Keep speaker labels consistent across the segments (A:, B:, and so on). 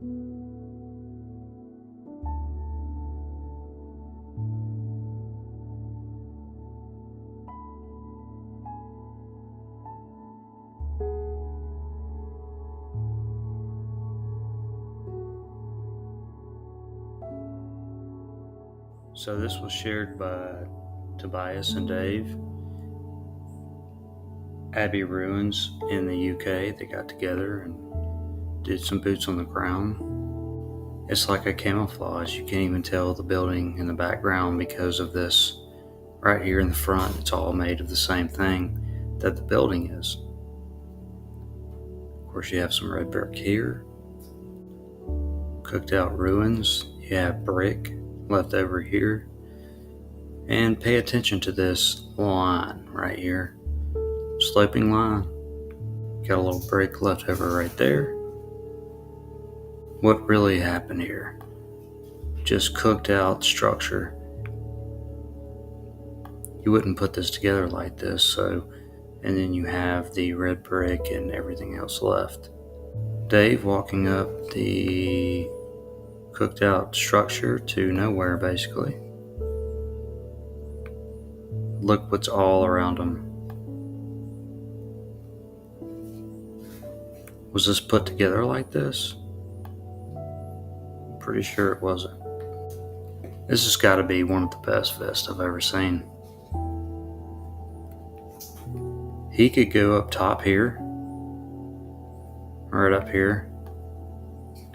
A: So this was shared by Tobias and Dave. Abbey Ruins in the UK. They got together and did some boots on the ground. It's like a camouflage. You can't even tell the building in the background because of this right here in the front. It's all made of the same thing that the building is. Of course, you have some red brick here, cooked out ruins. You have brick left over here. And pay attention to this line right here. Sloping line. Got a little brick left over right there. What really happened here? Just cooked out structure. You wouldn't put this together like this, and then you have the red brick and everything else left. Dave walking up the cooked out structure to nowhere, basically. Look what's all around him. Was this put together like this? Pretty sure it wasn't. This has got to be one of the best vests I've ever seen. He could go up top here, right up here,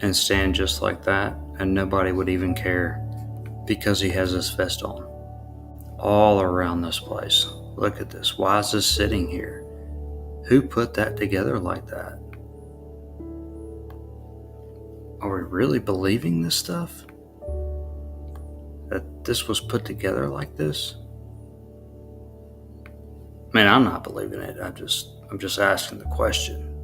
A: and stand just like that, and nobody would even care because he has this vest on. All around this place. Look at this. Why is this sitting here? Who put that together like that? Are we really believing this stuff? That this was put together like this? Man, I'm not believing it. I'm just asking the question.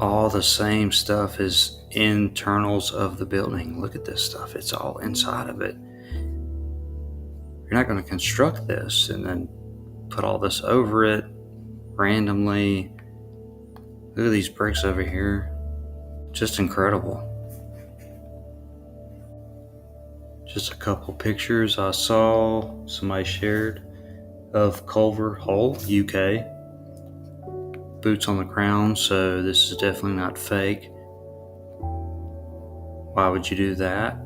A: All the same stuff is internals of the building. Look at this stuff. It's all inside of it. You're not going to construct this and then put all this over it randomly. Look at these bricks over here. Just incredible. Just a couple pictures I saw somebody shared of Culver Hall, UK. Boots on the ground, so this is definitely not fake. Why would you do that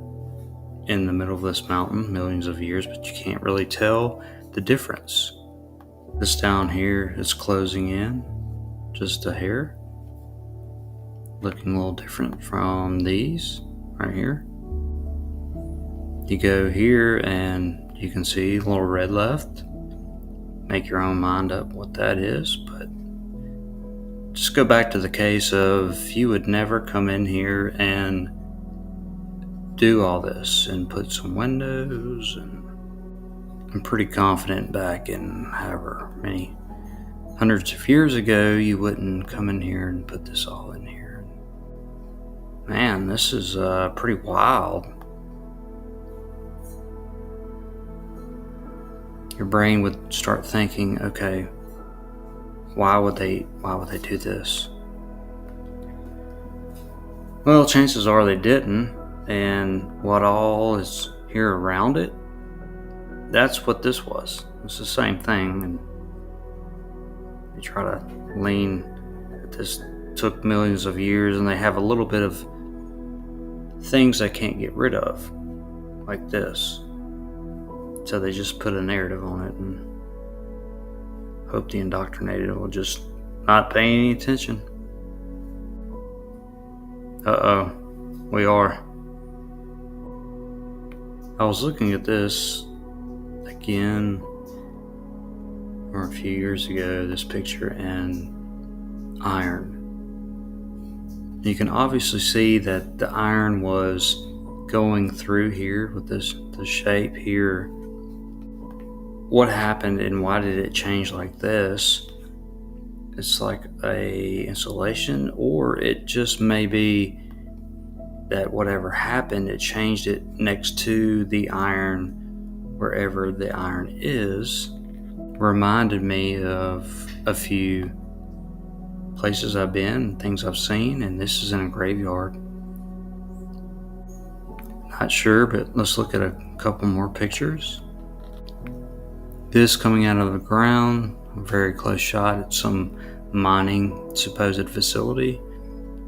A: in the middle of this mountain, millions of years, but you can't really tell the difference? This down here is closing in just a hair, looking a little different from these right here. You go here and you can see a little red left. Make your own mind up what that is, but just go back to the case of you would never come in here and do all this and put some windows, and I'm pretty confident back in however many hundreds of years ago you wouldn't come in here and put this all in here. Man, this is pretty wild. Your brain would start thinking, okay, why would they do this? Well, chances are they didn't, and what all is here around it, that's what this was. It's the same thing, and they try to lean that this took millions of years, and they have a little bit of things they can't get rid of, like this. So they just put a narrative on it and hope the indoctrinated will just not pay any attention. Uh-oh, we are. I was looking at this again, or a few years ago, this picture, and iron. You can obviously see that the iron was going through here with the shape here. What happened and why did it change like this? It's like a insulation, or it just may be that whatever happened, it changed it next to the iron, wherever the iron is. Reminded me of a few places I've been, things I've seen, and this is in a graveyard. Not sure, but let's look at a couple more pictures. This coming out of the ground, a very close shot at some mining supposed facility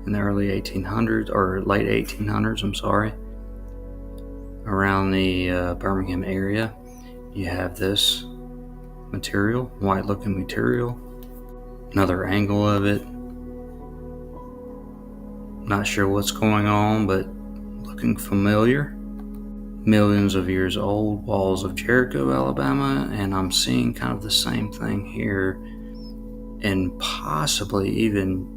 A: in the early 1800s, or late 1800s, I'm sorry. Around the Birmingham area, you have this material, white looking material. Another angle of it. Not sure what's going on, but looking familiar. Millions of years old, walls of Jericho, Alabama, and I'm seeing kind of the same thing here, and possibly even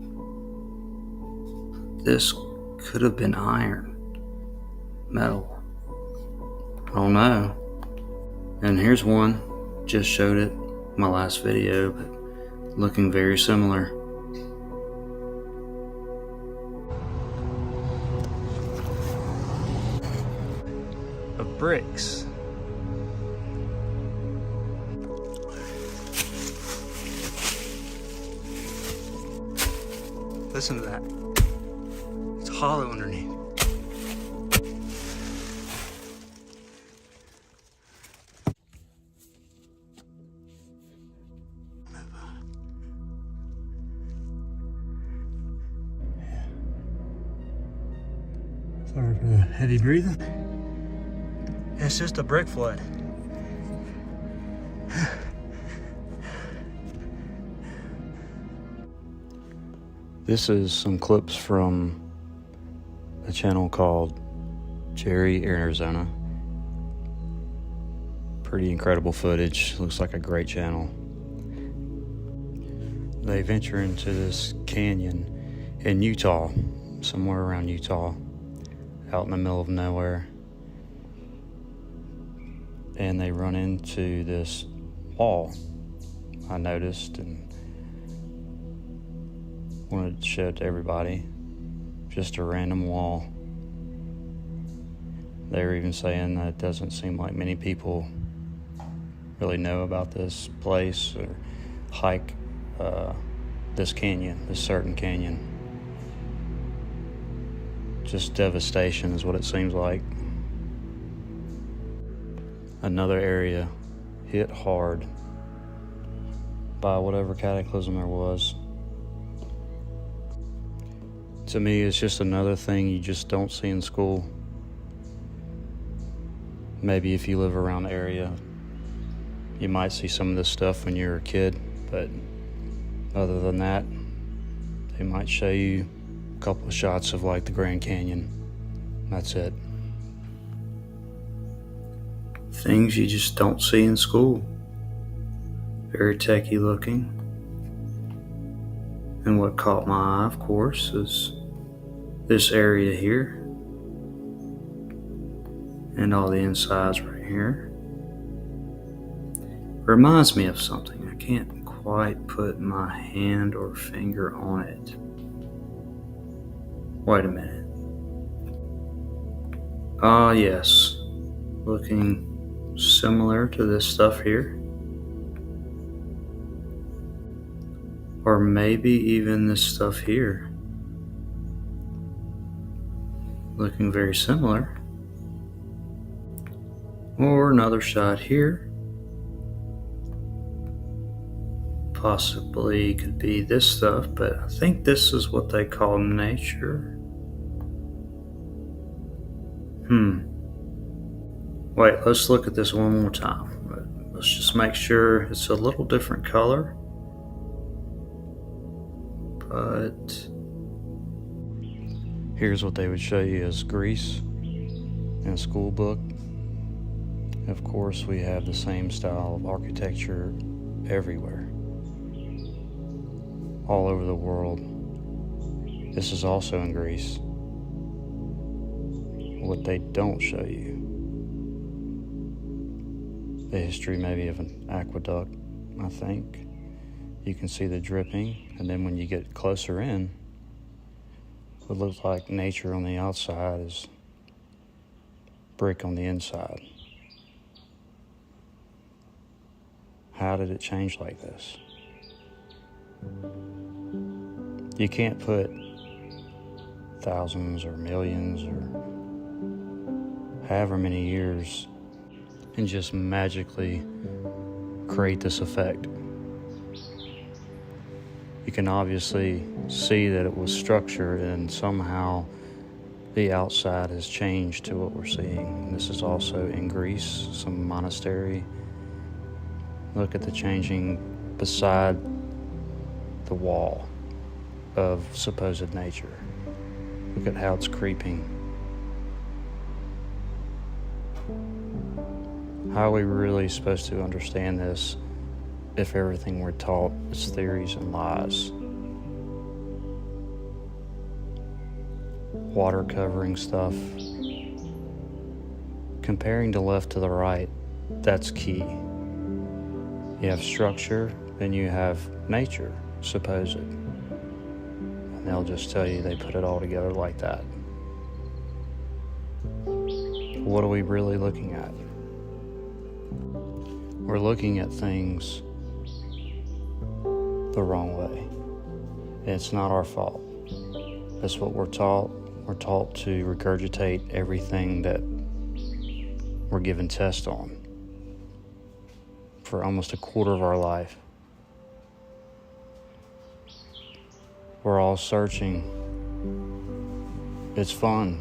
A: this could have been iron, metal. I don't know. And here's one, just showed it in my last video, but looking very similar. Of bricks. Listen to that. It's hollow underneath. Sorry for the heavy breathing. It's just a brick flood. This is some clips from a channel called Jerry, Arizona. Pretty incredible footage. Looks like a great channel. They venture into this canyon in Utah, somewhere around Utah, out in the middle of nowhere. And they run into this wall, I noticed, and wanted to show it to everybody. Just a random wall. They were even saying that it doesn't seem like many people really know about this place or hike this canyon, this certain canyon. Just devastation is what it seems like. Another area hit hard by whatever cataclysm there was. To me, it's just another thing you just don't see in school. Maybe if you live around the area, you might see some of this stuff when you're a kid, but other than that, they might show you a couple of shots of like the Grand Canyon. That's it. Things you just don't see in school. Very techy looking. And what caught my eye, of course, is this area here. And all the insides right here. Reminds me of something. I can't quite put my hand or finger on it. Wait a minute. Ah, yes. Looking similar to this stuff here. Or maybe even this stuff here. Looking very similar. Or another shot here. Possibly could be this stuff, but I think this is what they call nature. Wait, let's look at this one more time. Let's just make sure it's a little different color. But here's what they would show you as Greece in a school book. Of course, we have the same style of architecture everywhere, all over the world. This is also in Greece. What they don't show you, the history maybe of an aqueduct, I think. You can see the dripping, and then when you get closer in, it looks like nature on the outside is brick on the inside. How did it change like this? You can't put thousands or millions or however many years and just magically create this effect. You can obviously see that it was structured and somehow the outside has changed to what we're seeing. This is also in Greece, some monastery. Look at the changing beside the wall of supposed nature. Look at how it's creeping. How are we really supposed to understand this if everything we're taught is theories and lies? Water covering stuff. Comparing the left to the right, that's key. You have structure, then you have nature, supposed. And they'll just tell you they put it all together like that. What are we really looking at? We're looking at things the wrong way. And it's not our fault. That's what we're taught. We're taught to regurgitate everything that we're given tests on for almost a quarter of our life. We're all searching. It's fun.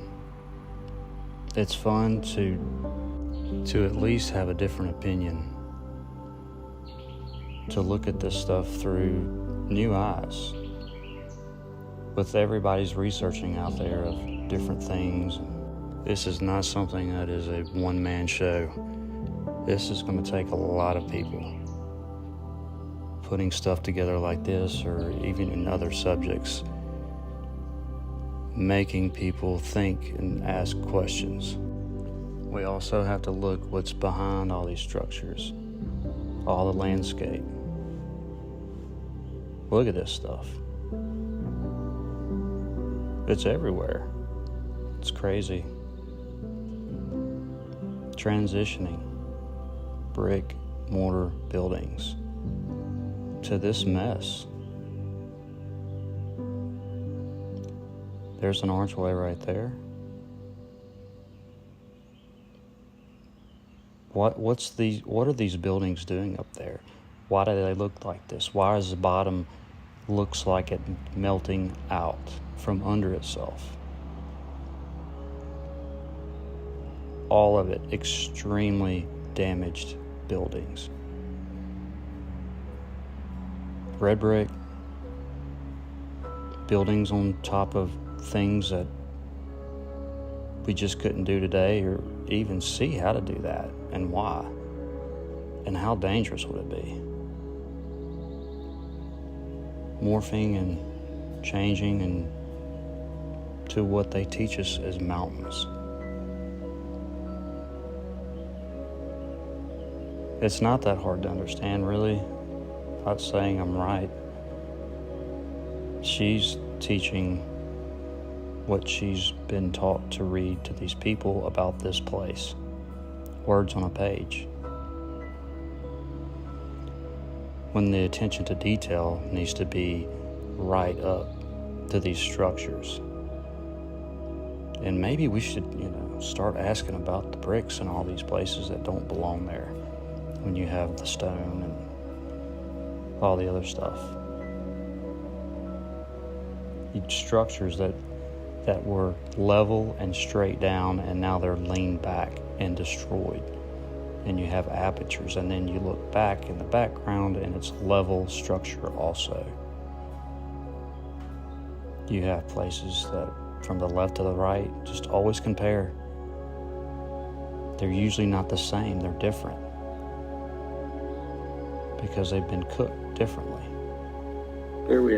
A: It's fun to at least have a different opinion, to look at this stuff through new eyes. With everybody's researching out there of different things, this is not something that is a one-man show. This is going to take a lot of people putting stuff together like this, or even in other subjects, making people think and ask questions. We also have to look what's behind all these structures, all the landscape. Look at this stuff. It's everywhere. It's crazy. Transitioning brick, mortar buildings to this mess. There's an archway right there. What are these buildings doing up there? Why do they look like this? Why is the bottom looks like it melting out from under itself? All of it extremely damaged buildings. Red brick, buildings on top of things that we just couldn't do today, or even see how to do that and why, and how dangerous would it be? Morphing and changing and to what they teach us as mountains. It's not that hard to understand, really. Not saying I'm right. She's teaching what she's been taught to read to these people about this place. Words on a page. When the attention to detail needs to be right up to these structures. And maybe we should, start asking about the bricks and all these places that don't belong there, when you have the stone and all the other stuff. Structures that were level and straight down, and now they're leaned back and destroyed. And you have apertures, and then you look back in the background and it's level structure also. You have places that from the left to the right, just always compare. They're usually not the same, they're different, because they've been cooked differently. Here we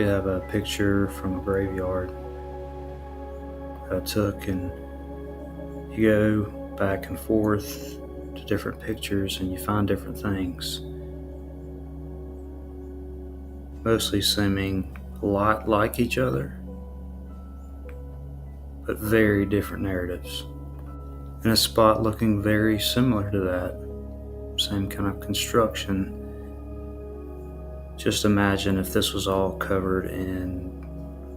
A: have a picture from a graveyard that I took, and you go back and forth to different pictures and you find different things, mostly seeming a lot like each other, but very different narratives. And a spot looking very similar to that same kind of construction. Just imagine if this was all covered in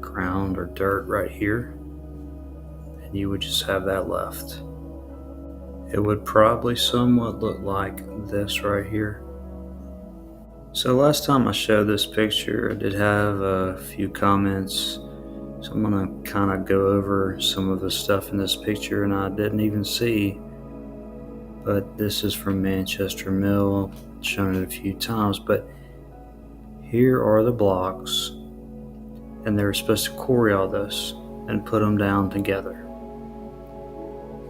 A: ground or dirt right here, and you would just have that left. It would probably somewhat look like this right here. So last time I showed this picture, I did have a few comments. So I'm gonna kind of go over some of the stuff in this picture and I didn't even see. But this is from Manchester Mill, shown it a few times. But here are the blocks, and they're supposed to quarry all this and put them down together.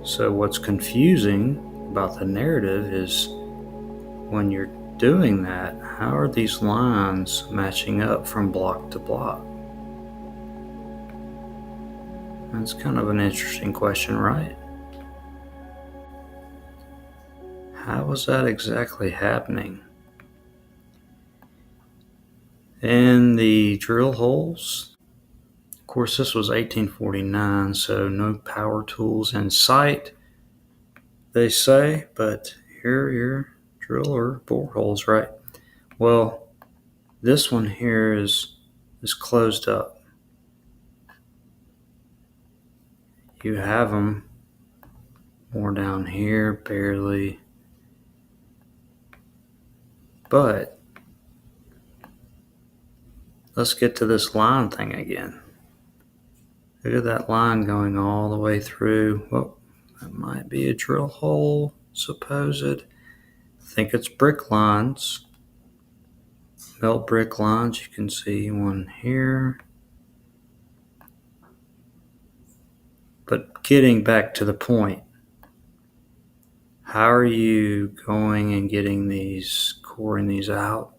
A: So what's confusing about the narrative is when you're doing that, how are these lines matching up from block to block? That's kind of an interesting question, right? How is that exactly happening? And the drill holes, of course this was 1849, so no power tools in sight, they say, but here are your drill or bore holes, right? Well, this one here is closed up. You have them more down here, barely. But let's get to this line thing again. Look at that line going all the way through. Well, that might be a drill hole, supposed. I think it's brick lines. Melt brick lines. You can see one here. But getting back to the point, how are you going and getting these, coring these out,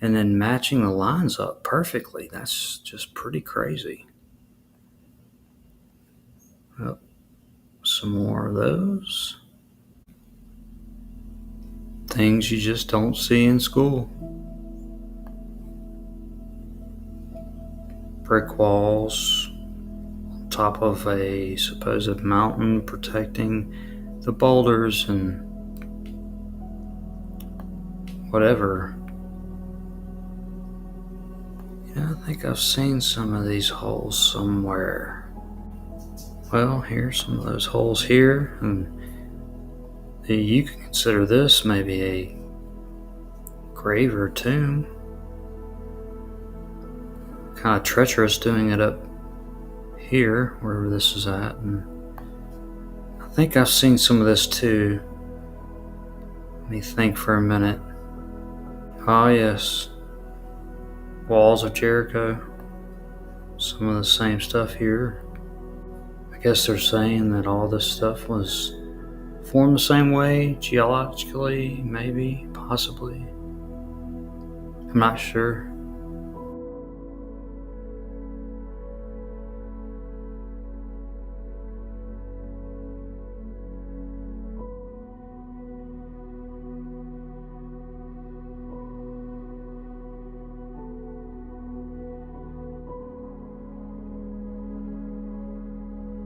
A: and then matching the lines up perfectly? That's just pretty crazy. Oh, some more of those. Things you just don't see in school. Brick walls on top of a supposed mountain protecting the boulders and whatever. I think I've seen some of these holes somewhere. Well, here's some of those holes here, and you can consider this maybe a grave or tomb. Kind of treacherous doing it up here, wherever this is at, and I think I've seen some of this too. Let me think for a minute. Ah, yes. Walls of Jericho. Some of the same stuff here. I guess they're saying that all this stuff was formed the same way, geologically, maybe, possibly. I'm not sure.